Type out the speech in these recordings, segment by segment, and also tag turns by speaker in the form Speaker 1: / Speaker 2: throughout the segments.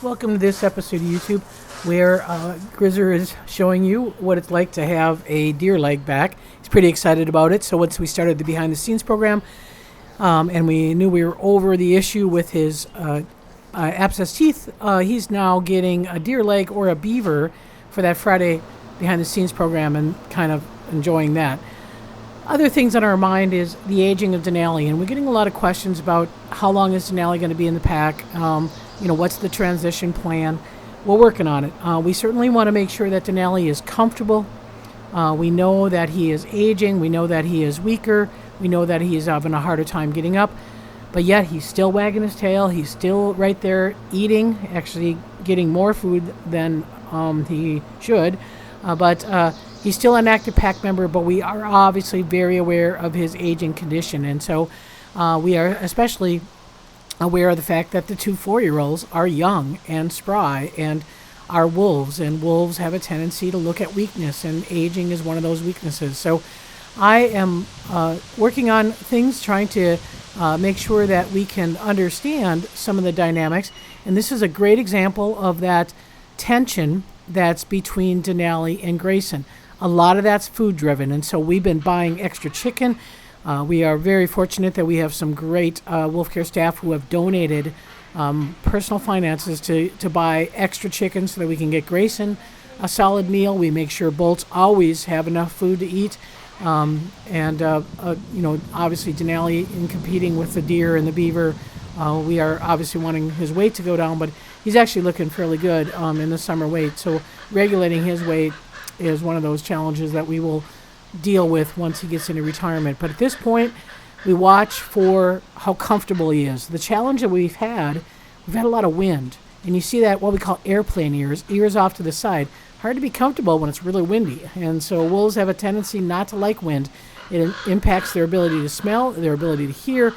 Speaker 1: Welcome to this episode of YouTube where Grizzer is showing you what it's like to have a deer leg back. He's pretty excited about it. So once we started the behind the scenes program and we knew we were over the issue with his abscessed teeth, he's now getting a deer leg or a beaver for that Friday behind the scenes program and kind of enjoying that. Other things on our mind is the aging of Denali, and we're getting a lot of questions about how long is Denali going to be in the pack. What's the transition plan? We're working on it. We certainly want to make sure that Denali is comfortable. We know that he is aging. We know that he is weaker. We know that he is having a harder time getting up. But yet he's still wagging his tail. He's still right there eating, actually getting more food than he should. But he's still an active pack member, but we are obviously very aware of his aging condition. And so we are especially aware of the fact that the two 4-year-olds are young and spry and are wolves, and wolves have a tendency to look at weakness, and aging is one of those weaknesses. So I am working on things, trying to make sure that we can understand some of the dynamics, and this is a great example of that tension that's between Denali and Grayson. A lot of that's food driven, and so we've been buying extra chicken. We are very fortunate that we have some great wolf care staff who have donated personal finances to buy extra chicken so that we can get Grayson a solid meal. We make sure Bolts always have enough food to eat. Obviously Denali, in competing with the deer and the beaver, we are obviously wanting his weight to go down, but he's actually looking fairly good in the summer weight. So regulating his weight is one of those challenges that we will deal with once he gets into retirement. But at this point, we watch for how comfortable he is. The challenge that we've had a lot of wind, and you see that what we call airplane ears off to the side. Hard to be comfortable when it's really windy, and so wolves have a tendency not to like wind. It impacts their ability to smell, their ability to hear.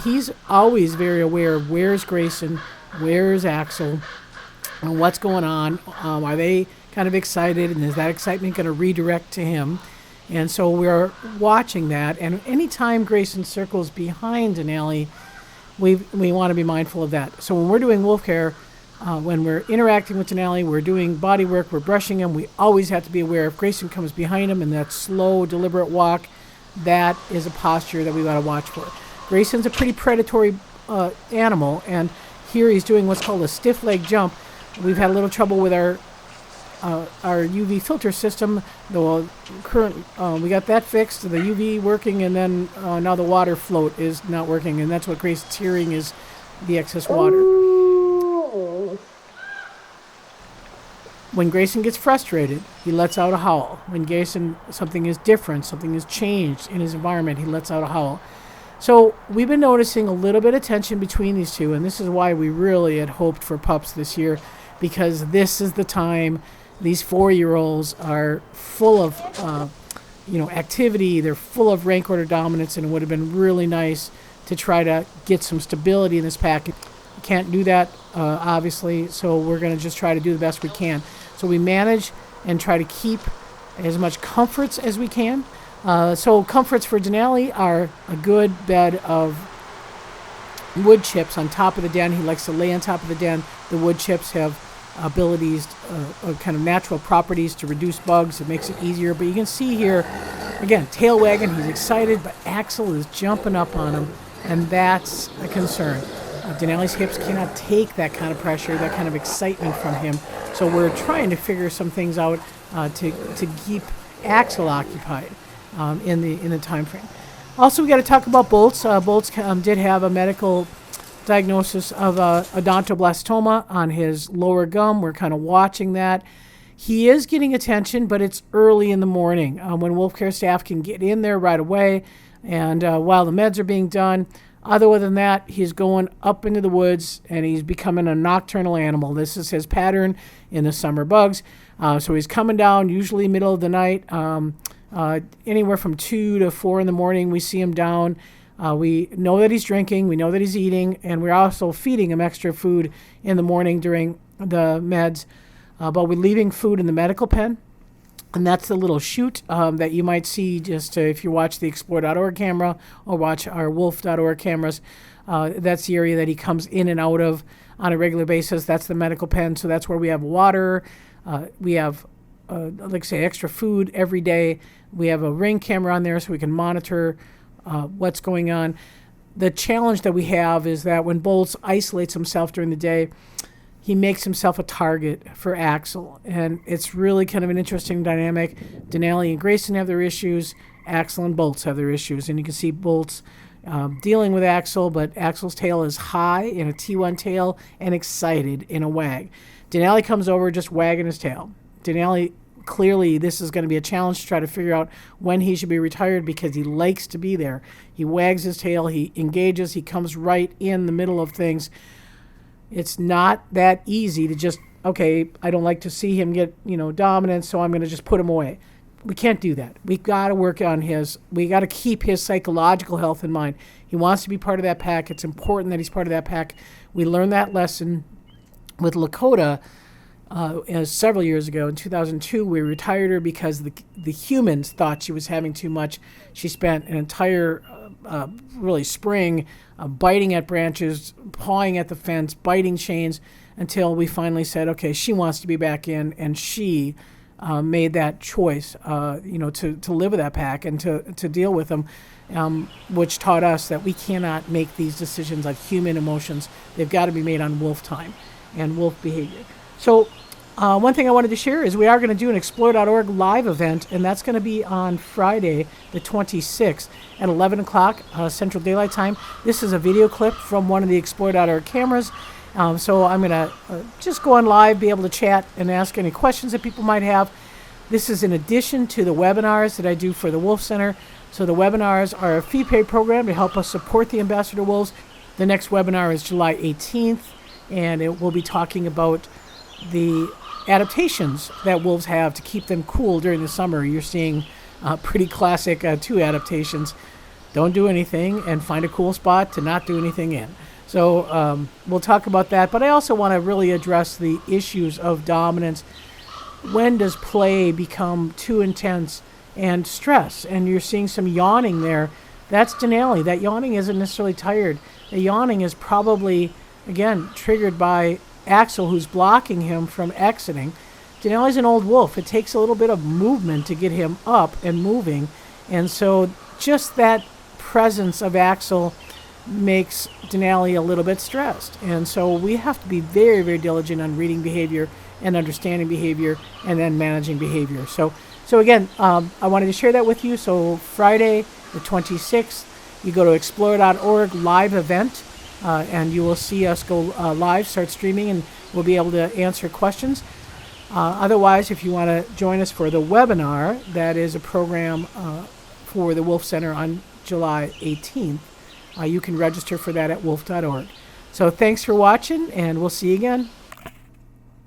Speaker 1: He's always very aware of where's Grayson, where's Axel, and what's going on. Are they kind of excited, and is that excitement going to redirect to him? And so we're watching that, and anytime Grayson circles behind Denali, we want to be mindful of that. So when we're doing wolf care, when we're interacting with Denali, we're doing body work, we're brushing him, we always have to be aware if Grayson comes behind him in that slow, deliberate walk, that is a posture that we got to watch for. Grayson's a pretty predatory animal, and here he's doing what's called a stiff leg jump. We've had a little trouble with our UV filter system. The current we got that fixed, the UV working, and then now the water float is not working, and that's what Grayson's hearing is the excess water. When Grayson gets frustrated, he lets out a howl. When Grayson, something is different, something has changed in his environment, he lets out a howl. So we've been noticing a little bit of tension between these two, and this is why we really had hoped for pups this year, because this is the time. These 4-year-olds are full of, activity. They're full of rank order dominance, and it would have been really nice to try to get some stability in this pack. Can't do that, obviously, so we're going to just try to do the best we can. So we manage and try to keep as much comforts as we can. So comforts for Denali are a good bed of wood chips on top of the den. He likes to lay on top of the den. The wood chips have abilities, kind of natural properties to reduce bugs. It makes it easier. But you can see here, again, tail wagging. He's excited, but Axel is jumping up on him, and that's a concern. Denali's hips cannot take that kind of pressure, that kind of excitement from him. So we're trying to figure some things out to keep Axel occupied in the time frame. Also, we got to talk about Bolts. Bolts did have a medical diagnosis of odontoblastoma on his lower gum. We're kind of watching that. He is getting attention, but it's early in the morning when wolf care staff can get in there right away, and while the meds are being done. Other than that, he's going up into the woods, and he's becoming a nocturnal animal. This is his pattern in the summer bugs. So he's coming down usually middle of the night, anywhere from 2 to 4 in the morning. We see him down. We know that he's drinking. We know that he's eating, and we're also feeding him extra food in the morning during the meds. But we're leaving food in the medical pen. And that's the little chute that you might see just if you watch the Explore.org camera or watch our Wolf.org cameras. That's the area that he comes in and out of. on a regular basis. That's the medical pen. So that's where we have water. We have, like I say, extra food every day. We have a ring camera on there so we can monitor what's going on. The challenge that we have is that when Bolts isolates himself during the day, he makes himself a target for Axel. And it's really kind of an interesting dynamic. Denali and Grayson have their issues. Axel and Bolts have their issues. And you can see Bolts dealing with Axel, but Axel's tail is high in a T1 tail and excited in a wag. Denali comes over just wagging his tail. Denali, clearly this is going to be a challenge to try to figure out when he should be retired because he likes to be there. He wags his tail, he engages, he comes right in the middle of things. It's not that easy to just, okay, I don't like to see him get, dominant, so I'm going to just put him away. We can't do that. We've got to work on we got to keep his psychological health in mind. He wants to be part of that pack. It's important that he's part of that pack. We learned that lesson with Lakota several years ago. In 2002, we retired her because the humans thought she was having too much. She spent an entire really spring biting at branches, pawing at the fence, biting chains, until we finally said, okay, she wants to be back in, and she made that choice, to live with that pack and to deal with them, which taught us that we cannot make these decisions like human emotions. They've got to be made on wolf time and wolf behavior. So one thing I wanted to share is we are going to do an Explore.org live event, and that's going to be on Friday, the 26th at 11 o'clock Central Daylight Time. This is a video clip from one of the Explore.org cameras. So I'm going to just go on live, be able to chat and ask any questions that people might have. This is in addition to the webinars that I do for the Wolf Center. So the webinars are a fee-paid program to help us support the Ambassador Wolves. The next webinar is July 18th, and it will be talking about the adaptations that wolves have to keep them cool during the summer. You're seeing pretty classic 2 adaptations. Don't do anything and find a cool spot to not do anything in. So we'll talk about that. But I also want to really address the issues of dominance. When does play become too intense and stress? And you're seeing some yawning there. That's Denali. That yawning isn't necessarily tired. The yawning is probably, again, triggered by Axel, who's blocking him from exiting. Denali's an old wolf. It takes a little bit of movement to get him up and moving. And so just that presence of Axel makes Denali a little bit stressed. And so we have to be very, very diligent on reading behavior and understanding behavior and then managing behavior. So again, I wanted to share that with you. So Friday, the 26th, you go to explore.org live event, and you will see us go live, start streaming, and we'll be able to answer questions. Otherwise, if you want to join us for the webinar, that is a program for the Wolf Center on July 18th. You can register for that at wolf.org. So thanks for watching, and we'll see you again.